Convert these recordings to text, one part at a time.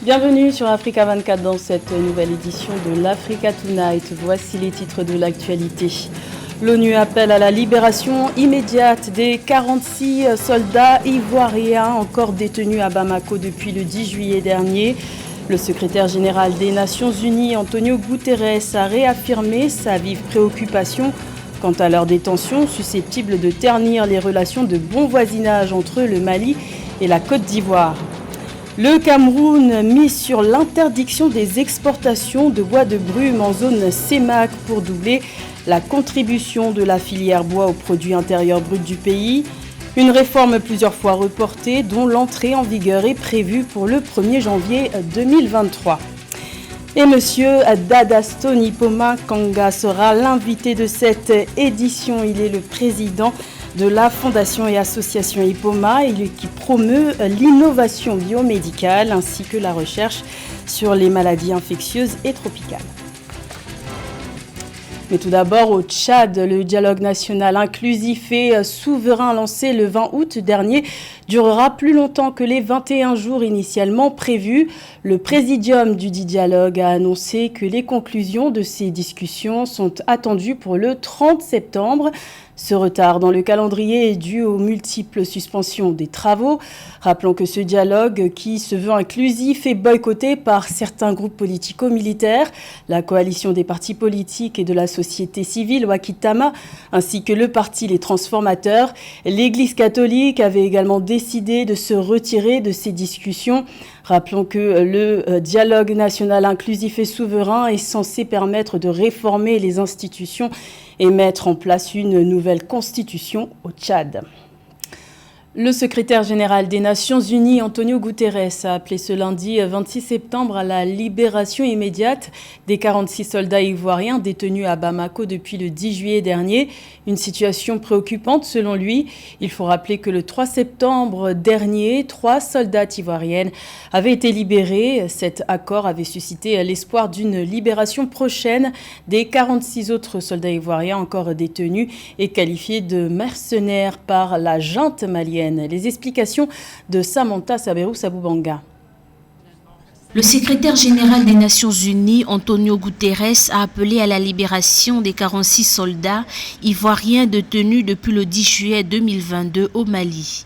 Bienvenue sur Africa 24 dans cette nouvelle édition de l'Africa Tonight. Voici les titres de l'actualité. L'ONU appelle à la libération immédiate des 46 soldats ivoiriens encore détenus à Bamako depuis le 10 juillet dernier. Le secrétaire général des Nations Unies, Antonio Guterres, a réaffirmé sa vive préoccupation quant à leur détention susceptible de ternir les relations de bon voisinage entre le Mali et la Côte d'Ivoire. Le Cameroun mise sur l'interdiction des exportations de bois de brume en zone CEMAC pour doubler la contribution de la filière bois au produit intérieur brut du pays. Une réforme plusieurs fois reportée dont l'entrée en vigueur est prévue pour le 1er janvier 2023. Et monsieur Dadasto Ipoma Kanga sera l'invité de cette édition. Il est le président de la Fondation et Association Ipoma qui promeut l'innovation biomédicale ainsi que la recherche sur les maladies infectieuses et tropicales. Mais tout d'abord, au Tchad, le dialogue national inclusif et souverain lancé le 20 août dernier durera plus longtemps que les 21 jours initialement prévus. Le présidium du dit dialogue a annoncé que les conclusions de ces discussions sont attendues pour le 30 septembre. Ce retard dans le calendrier est dû aux multiples suspensions des travaux. Rappelons que ce dialogue, qui se veut inclusif, est boycotté par certains groupes politico-militaires, la coalition des partis politiques et de la société civile, Wakitama, ainsi que le parti Les Transformateurs. L'Église catholique avait également décidé de se retirer de ces discussions. Rappelons que le dialogue national inclusif et souverain est censé permettre de réformer les institutions et mettre en place une nouvelle constitution au Tchad. Le secrétaire général des Nations Unies, Antonio Guterres, a appelé ce lundi 26 septembre à la libération immédiate des 46 soldats ivoiriens détenus à Bamako depuis le 10 juillet dernier. Une situation préoccupante selon lui. Il faut rappeler que le 3 septembre dernier, 3 soldats ivoiriennes avaient été libérés. Cet accord avait suscité l'espoir d'une libération prochaine des 46 autres soldats ivoiriens encore détenus et qualifiés de mercenaires par la junte malienne. Les explications de Samantha Saberou Saboubanga. Le secrétaire général des Nations Unies, Antonio Guterres, a appelé à la libération des 46 soldats ivoiriens détenus depuis le 10 juillet 2022 au Mali.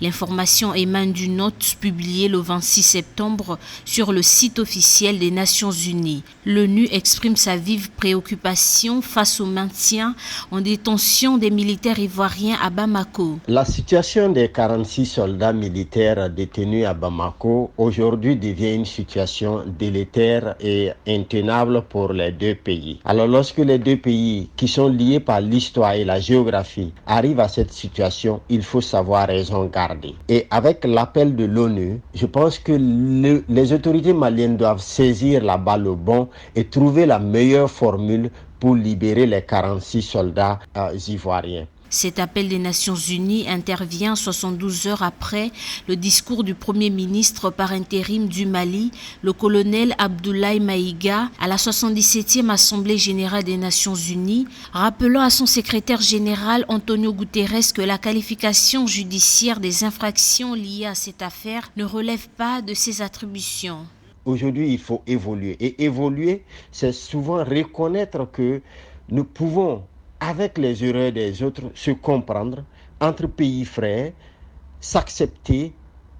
L'information émane d'une note publiée le 26 septembre sur le site officiel des Nations Unies. L'ONU exprime sa vive préoccupation face au maintien en détention des militaires ivoiriens à Bamako. La situation des 46 soldats militaires détenus à Bamako aujourd'hui devient une situation délétère et intenable pour les deux pays. Alors lorsque les deux pays qui sont liés par l'histoire et la géographie arrivent à cette situation, il faut savoir raison garder. Et avec l'appel de l'ONU, je pense que les autorités maliennes doivent saisir la balle au bond et trouver la meilleure formule pour libérer les 46 soldats ivoiriens. Cet appel des Nations Unies intervient 72 heures après le discours du Premier ministre par intérim du Mali, le colonel Abdoulaye Maïga, à la 77e Assemblée générale des Nations Unies, rappelant à son secrétaire général Antonio Guterres que la qualification judiciaire des infractions liées à cette affaire ne relève pas de ses attributions. Aujourd'hui, il faut évoluer. Et évoluer, c'est souvent reconnaître que nous pouvons, avec les erreurs des autres, se comprendre entre pays frères, s'accepter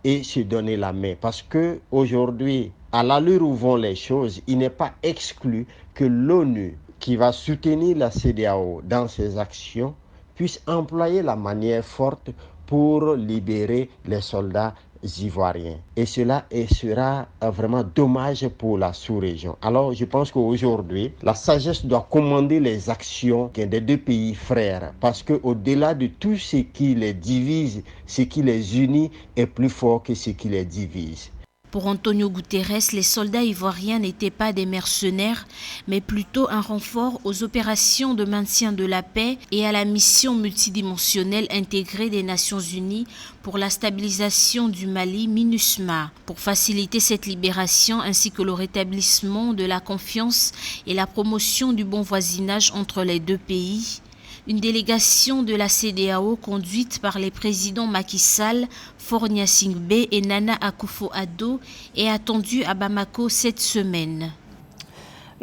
et se donner la main. Parce que aujourd'hui, à l'allure où vont les choses, il n'est pas exclu que l'ONU, qui va soutenir la CEDEAO dans ses actions, puisse employer la manière forte pour libérer les soldats ivoiriens. Et cela sera vraiment dommage pour la sous-région. Alors je pense qu'aujourd'hui, la sagesse doit commander les actions des deux pays frères, parce qu'au-delà de tout ce qui les divise, ce qui les unit est plus fort que ce qui les divise. Pour Antonio Guterres, les soldats ivoiriens n'étaient pas des mercenaires, mais plutôt un renfort aux opérations de maintien de la paix et à la mission multidimensionnelle intégrée des Nations Unies pour la stabilisation du Mali, MINUSMA, pour faciliter cette libération ainsi que le rétablissement de la confiance et la promotion du bon voisinage entre les deux pays. Une délégation de la CEDEAO conduite par les présidents Macky Sall, Faure Gnassingbé et Nana Akufo-Addo est attendue à Bamako cette semaine.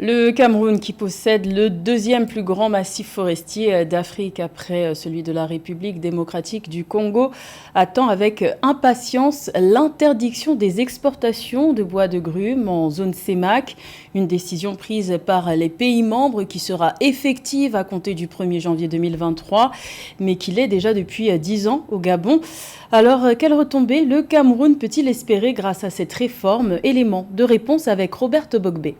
Le Cameroun, qui possède le deuxième plus grand massif forestier d'Afrique après celui de la République démocratique du Congo, attend avec impatience l'interdiction des exportations de bois de grume en zone CEMAC, une décision prise par les pays membres qui sera effective à compter du 1er janvier 2023, mais qui l'est déjà depuis 10 ans au Gabon. Alors, quelle retombée le Cameroun peut-il espérer grâce à cette réforme? Élément de réponse avec Robert Bogbé.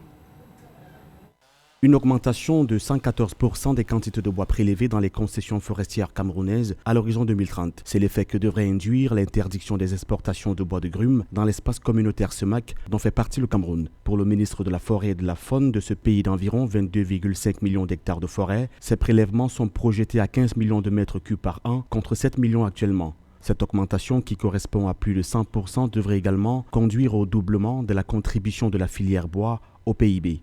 Une augmentation de 114% des quantités de bois prélevées dans les concessions forestières camerounaises à l'horizon 2030. C'est l'effet que devrait induire l'interdiction des exportations de bois de grume dans l'espace communautaire CEMAC dont fait partie le Cameroun. Pour le ministre de la Forêt et de la Faune de ce pays d'environ 22,5 millions d'hectares de forêt, ces prélèvements sont projetés à 15 millions de mètres cubes par an contre 7 millions actuellement. Cette augmentation, qui correspond à plus de 100%, devrait également conduire au doublement de la contribution de la filière bois au PIB.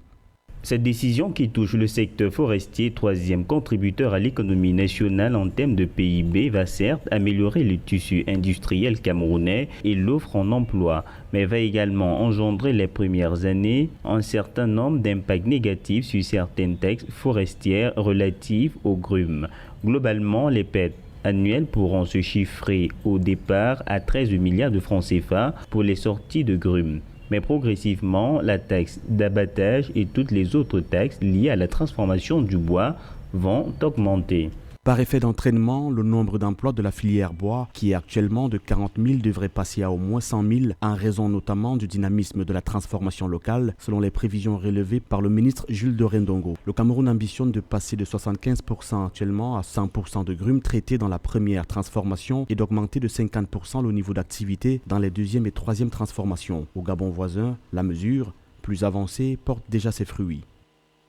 Cette décision qui touche le secteur forestier, troisième contributeur à l'économie nationale en termes de PIB, va certes améliorer le tissu industriel camerounais et l'offre en emploi, mais va également engendrer les premières années un certain nombre d'impacts négatifs sur certaines taxes forestières relatives aux grumes. Globalement, les pertes annuelles pourront se chiffrer au départ à 13 milliards de francs CFA pour les sorties de grumes. Mais progressivement, la taxe d'abattage et toutes les autres taxes liées à la transformation du bois vont augmenter. Par effet d'entraînement, le nombre d'emplois de la filière bois, qui est actuellement de 40 000, devrait passer à au moins 100 000, en raison notamment du dynamisme de la transformation locale, selon les prévisions relevées par le ministre Jules Dorendongo. Le Cameroun ambitionne de passer de 75% actuellement à 100% de grumes traitées dans la première transformation et d'augmenter de 50% le niveau d'activité dans les deuxième et troisième transformations. Au Gabon voisin, la mesure, plus avancée, porte déjà ses fruits.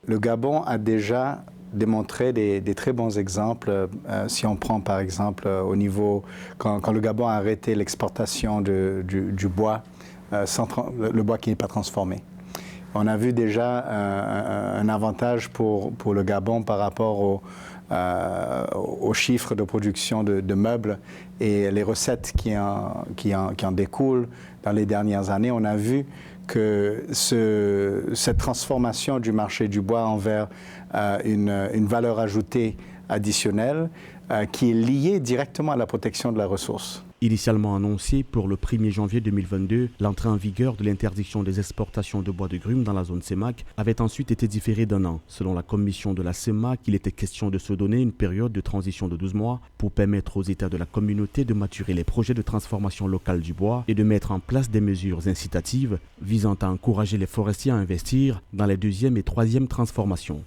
Le Gabon a déjà démontré des très bons exemples. Si on prend par exemple au niveau, quand le Gabon a arrêté l'exportation du bois, le bois qui n'est pas transformé. On a vu déjà un avantage pour le Gabon par rapport aux chiffres de production de meubles et les recettes qui en découlent dans les dernières années. On a vu que cette transformation du marché du bois envers une valeur ajoutée additionnelle qui est liée directement à la protection de la ressource. Initialement annoncé pour le 1er janvier 2022, l'entrée en vigueur de l'interdiction des exportations de bois de grume dans la zone CEMAC avait ensuite été différée d'un an. Selon la commission de la CEMAC, il était question de se donner une période de transition de 12 mois pour permettre aux États de la communauté de maturer les projets de transformation locale du bois et de mettre en place des mesures incitatives visant à encourager les forestiers à investir dans les deuxième et troisième transformations.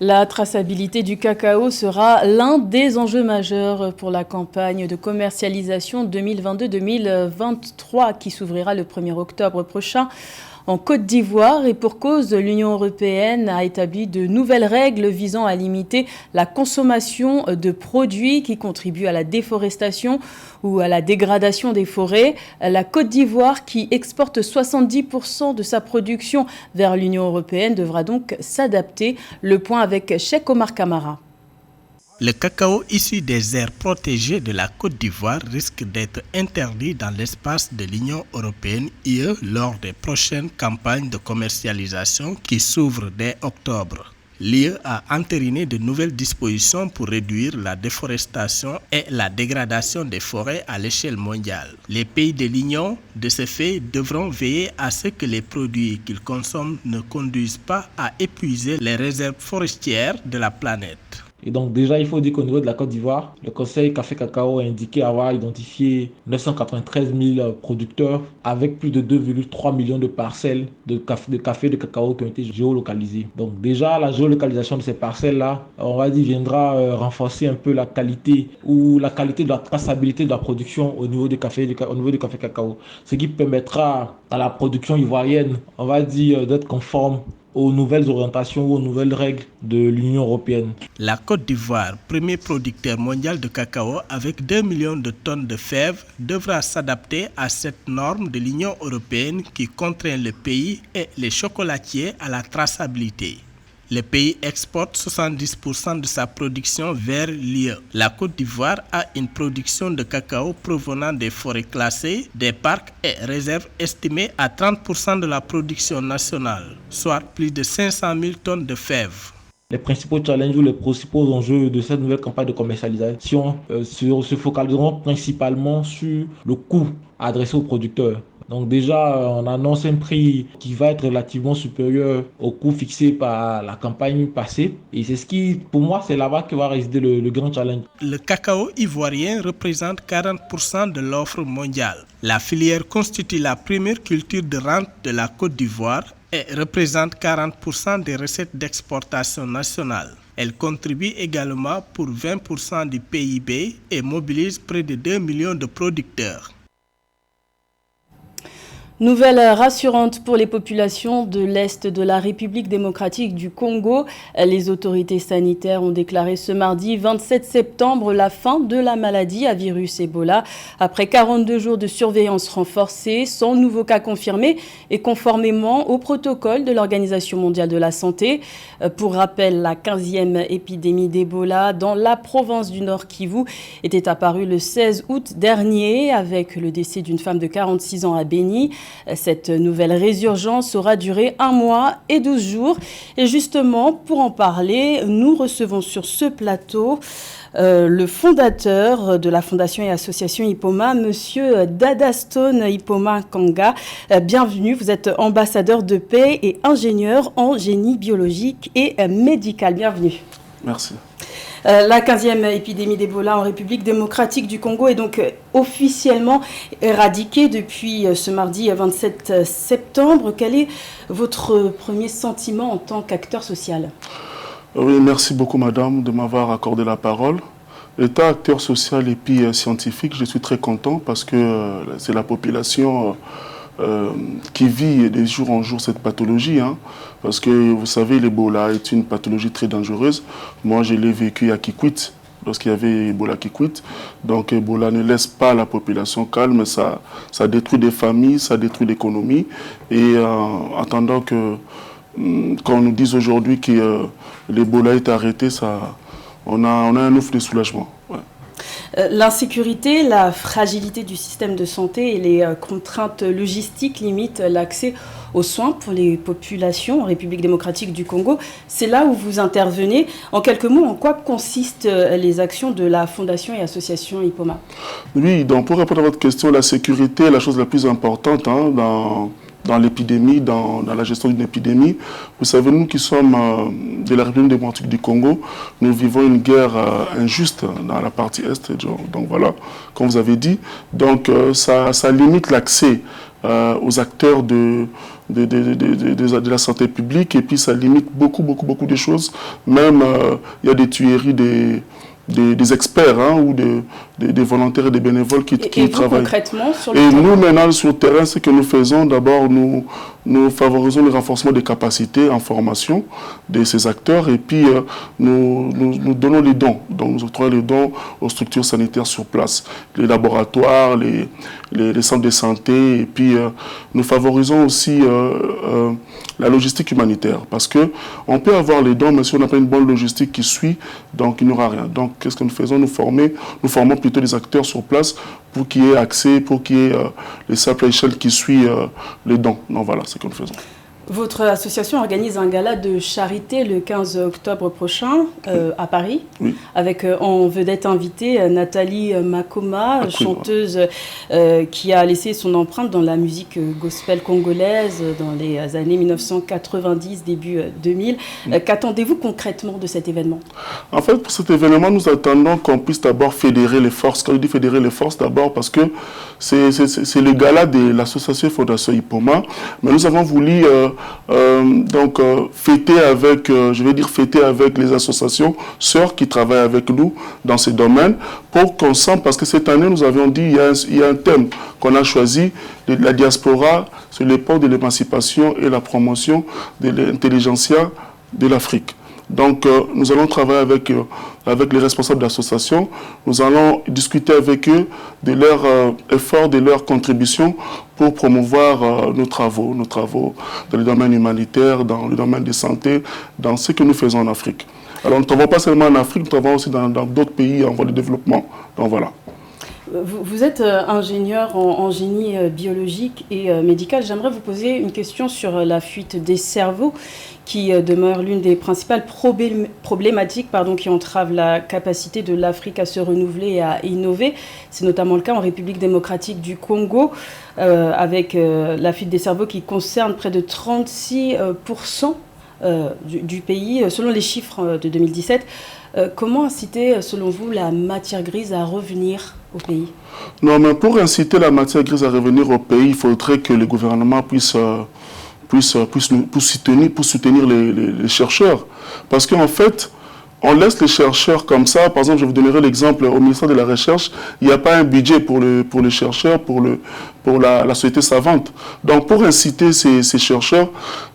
La traçabilité du cacao sera l'un des enjeux majeurs pour la campagne de commercialisation 2022-2023 qui s'ouvrira le 1er octobre prochain en Côte d'Ivoire. Et pour cause, l'Union européenne a établi de nouvelles règles visant à limiter la consommation de produits qui contribuent à la déforestation ou à la dégradation des forêts. La Côte d'Ivoire, qui exporte 70% de sa production vers l'Union européenne, devra donc s'adapter. Le point avec Cheikh Omar Kamara. Le cacao issu des aires protégées de la Côte d'Ivoire risque d'être interdit dans l'espace de l'Union européenne (UE) lors des prochaines campagnes de commercialisation qui s'ouvrent dès octobre. L'UE a entériné de nouvelles dispositions pour réduire la déforestation et la dégradation des forêts à l'échelle mondiale. Les pays de l'Union, de ce fait, devront veiller à ce que les produits qu'ils consomment ne conduisent pas à épuiser les réserves forestières de la planète. Et donc déjà, il faut dire qu'au niveau de la Côte d'Ivoire, le Conseil Café Cacao a indiqué avoir identifié 993 000 producteurs avec plus de 2,3 millions de parcelles de café de cacao qui ont été géolocalisées. Donc déjà, la géolocalisation de ces parcelles-là, on va dire, viendra renforcer un peu la qualité de la traçabilité de la production au niveau du café cacao. Ce qui permettra à la production ivoirienne, on va dire, d'être conforme aux nouvelles orientations ou aux nouvelles règles de l'Union européenne. La Côte d'Ivoire, premier producteur mondial de cacao avec 2 millions de tonnes de fèves, devra s'adapter à cette norme de l'Union européenne qui contraint le pays et les chocolatiers à la traçabilité. Le pays exporte 70% de sa production vers l'UE. La Côte d'Ivoire a une production de cacao provenant des forêts classées, des parcs et réserves estimées à 30% de la production nationale, soit plus de 500 000 tonnes de fèves. Les principaux challenges ou les principaux enjeux de cette nouvelle campagne de commercialisation se focaliseront principalement sur le coût adressé aux producteurs. Donc déjà, on annonce un prix qui va être relativement supérieur au coût fixé par la campagne passée. Et c'est ce qui, pour moi, c'est là-bas que va résider le grand challenge. Le cacao ivoirien représente 40% de l'offre mondiale. La filière constitue la première culture de rente de la Côte d'Ivoire et représente 40% des recettes d'exportation nationale. Elle contribue également pour 20% du PIB et mobilise près de 2 millions de producteurs. Nouvelle rassurante pour les populations de l'Est de la République démocratique du Congo. Les autorités sanitaires ont déclaré ce mardi 27 septembre la fin de la maladie à virus Ebola. Après 42 jours de surveillance renforcée, 100 nouveaux cas confirmés et conformément au protocole de l'Organisation mondiale de la santé. Pour rappel, la 15e épidémie d'Ebola dans la province du Nord Kivu était apparue le 16 août dernier avec le décès d'une femme de 46 ans à Beni. Cette nouvelle résurgence aura duré 1 mois et 12 jours. Et justement, pour en parler, nous recevons sur ce plateau le fondateur de la Fondation et Association Ipoma, Monsieur Dadastone Ipoma Kanga. Bienvenue, vous êtes ambassadeur de paix et ingénieur en génie biologique et médical. Bienvenue. Merci. La 15e épidémie d'Ebola en République démocratique du Congo est donc officiellement éradiquée depuis ce mardi 27 septembre. Quel est votre premier sentiment en tant qu'acteur social ? Oui, merci beaucoup madame de m'avoir accordé la parole. Étant acteur social et puis scientifique, je suis très content parce que c'est la population qui vit de jour en jour cette pathologie. Parce que vous savez, l'Ebola est une pathologie très dangereuse. Moi, je l'ai vécu à Kikwit, lorsqu'il y avait Ebola Kikwit. Donc, Ebola ne laisse pas la population calme, ça détruit des familles, ça détruit l'économie. Et en attendant que, quand on nous dise aujourd'hui que l'Ebola est arrêté, on a un ouf de soulagement. Ouais. L'insécurité, la fragilité du système de santé et les contraintes logistiques limitent l'accès aux soins pour les populations en République démocratique du Congo. C'est là où vous intervenez. En quelques mots, en quoi consistent les actions de la Fondation et Association Ipoma ? Oui, donc pour répondre à votre question, la sécurité est la chose la plus importante dans l'épidémie, dans la gestion d'une épidémie. Vous savez, nous qui sommes de la République démocratique du Congo, nous vivons une guerre injuste dans la partie Est. Donc voilà, comme vous avez dit. Donc ça limite l'accès aux acteurs de la santé publique et puis ça limite beaucoup de choses. Même il y a des tueries des experts ou des volontaires et des bénévoles qui travaillent. Concrètement, sur le terrain. nous, maintenant, sur le terrain, ce que nous faisons, d'abord, nous favorisons le renforcement des capacités en formation de ces acteurs et puis nous donnons les dons. Donc, nous octroyons les dons aux structures sanitaires sur place, les laboratoires, les centres de santé et puis nous favorisons aussi la logistique humanitaire parce qu'on peut avoir les dons, mais si on n'a pas une bonne logistique qui suit, donc il n'y aura rien. Donc, qu'est-ce que nous faisons ? Nous formons plutôt des acteurs sur place pour qu'il y ait accès, pour qu'il y ait les simples échelles qui suivent les dons. Donc voilà ce que nous faisons. Votre association organise un gala de charité le 15 octobre prochain à Paris, oui. Avec en vedette invitée Nathalie Makoma, chanteuse qui a laissé son empreinte dans la musique gospel congolaise dans les années 1990, début 2000. Qu'attendez-vous concrètement de cet événement ? En fait, pour cet événement, nous attendons qu'on puisse d'abord fédérer les forces. Quand je dis fédérer les forces, d'abord parce que c'est le gala de l'association Fondation Ipoma, mais nous avons voulu fêter avec les associations sœurs qui travaillent avec nous dans ces domaines pour qu'on sente, parce que cette année nous avions dit il y a un thème qu'on a choisi, la diaspora sur l'époque de l'émancipation et la promotion de l'intelligentsia de l'Afrique. Donc, nous allons travailler avec les responsables d'associations. Nous allons discuter avec eux de leurs efforts, de leurs contributions pour promouvoir nos travaux dans le domaine humanitaire, dans le domaine de santé, dans ce que nous faisons en Afrique. Alors, nous ne travaillons pas seulement en Afrique, nous travaillons aussi dans d'autres pays en voie de développement. Donc, voilà. Vous êtes ingénieur en génie biologique et médical. J'aimerais vous poser une question sur la fuite des cerveaux qui demeure l'une des principales problématiques qui entravent la capacité de l'Afrique à se renouveler et à innover. C'est notamment le cas en République démocratique du Congo avec la fuite des cerveaux qui concerne près de 36% du pays, selon les chiffres de 2017. Comment inciter, selon vous, la matière grise à revenir au pays? Non, mais pour inciter la matière grise à revenir au pays, il faudrait que le gouvernement puisse soutenir les chercheurs. Parce qu'en fait, on laisse les chercheurs comme ça. Par exemple, je vous donnerai l'exemple au ministère de la Recherche. Il n'y a pas un budget pour les chercheurs, pour la société savante. Donc, pour inciter ces chercheurs,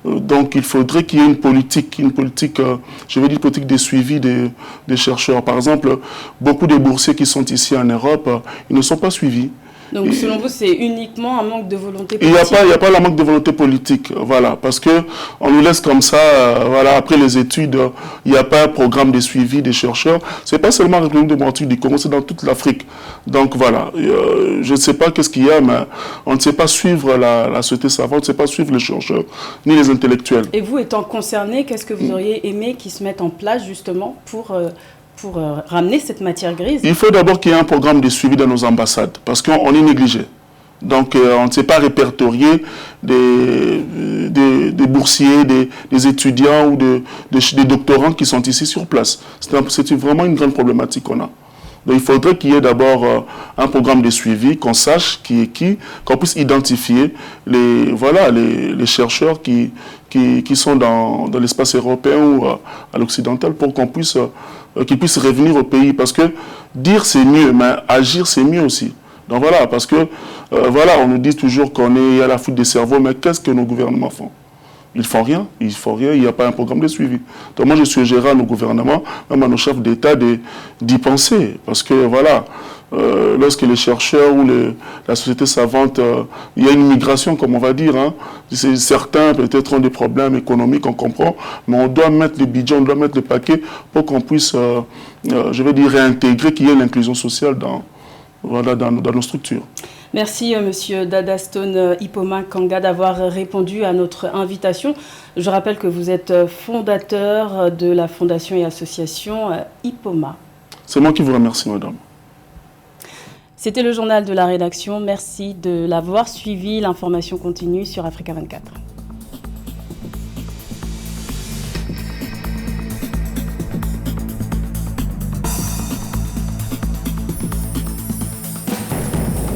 donc il faudrait qu'il y ait une politique, je vais dire politique de suivi des chercheurs. Par exemple, beaucoup de boursiers qui sont ici en Europe, ils ne sont pas suivis. Donc, selon vous, c'est uniquement un manque de volonté politique? Il n'y a pas la manque de volonté politique, voilà, parce qu'on nous laisse comme ça, voilà, après les études, il n'y a pas un programme de suivi des chercheurs. Ce n'est pas seulement en République démocratique du Congo, c'est dans toute l'Afrique. Donc, voilà, je ne sais pas qu'est-ce qu'il y a, mais on ne sait pas suivre la société savante, on ne sait pas suivre les chercheurs, ni les intellectuels. Et vous, étant concerné, qu'est-ce que vous auriez aimé qu'ils se mettent en place, justement, pour ramener cette matière grise? Il faut d'abord qu'il y ait un programme de suivi dans nos ambassades, parce qu'on est négligé. Donc, on ne sait pas répertorier des boursiers, des étudiants ou des doctorants qui sont ici sur place. C'est vraiment une grande problématique qu'on a. Donc, il faudrait qu'il y ait d'abord un programme de suivi, qu'on sache qui est qui, qu'on puisse identifier les chercheurs qui sont dans l'espace européen ou à l'occidental pour qu'on puisse qu'ils puissent revenir au pays. Parce que dire c'est mieux, mais agir c'est mieux aussi. Donc voilà, parce que on nous dit toujours qu'il y a la fuite des cerveaux, mais qu'est-ce que nos gouvernements font? Ils font rien, il n'y a pas un programme de suivi. Donc moi je suggérerais à nos gouvernements, même à nos chefs d'État d'y penser. Parce que voilà, lorsque les chercheurs ou la société savante, il y a une migration comme on va dire, hein. Certains peut-être ont des problèmes économiques, on comprend, mais on doit mettre le budget, on doit mettre le paquet pour qu'on puisse, je vais dire, réintégrer, qu'il y ait l'inclusion sociale dans nos structures. Merci Monsieur Dadastone Ipoma Kanga d'avoir répondu à notre invitation. Je rappelle que vous êtes fondateur de la fondation et association Ipoma. C'est moi qui vous remercie, madame. C'était le journal de la rédaction. Merci de l'avoir suivi. L'information continue sur Africa 24.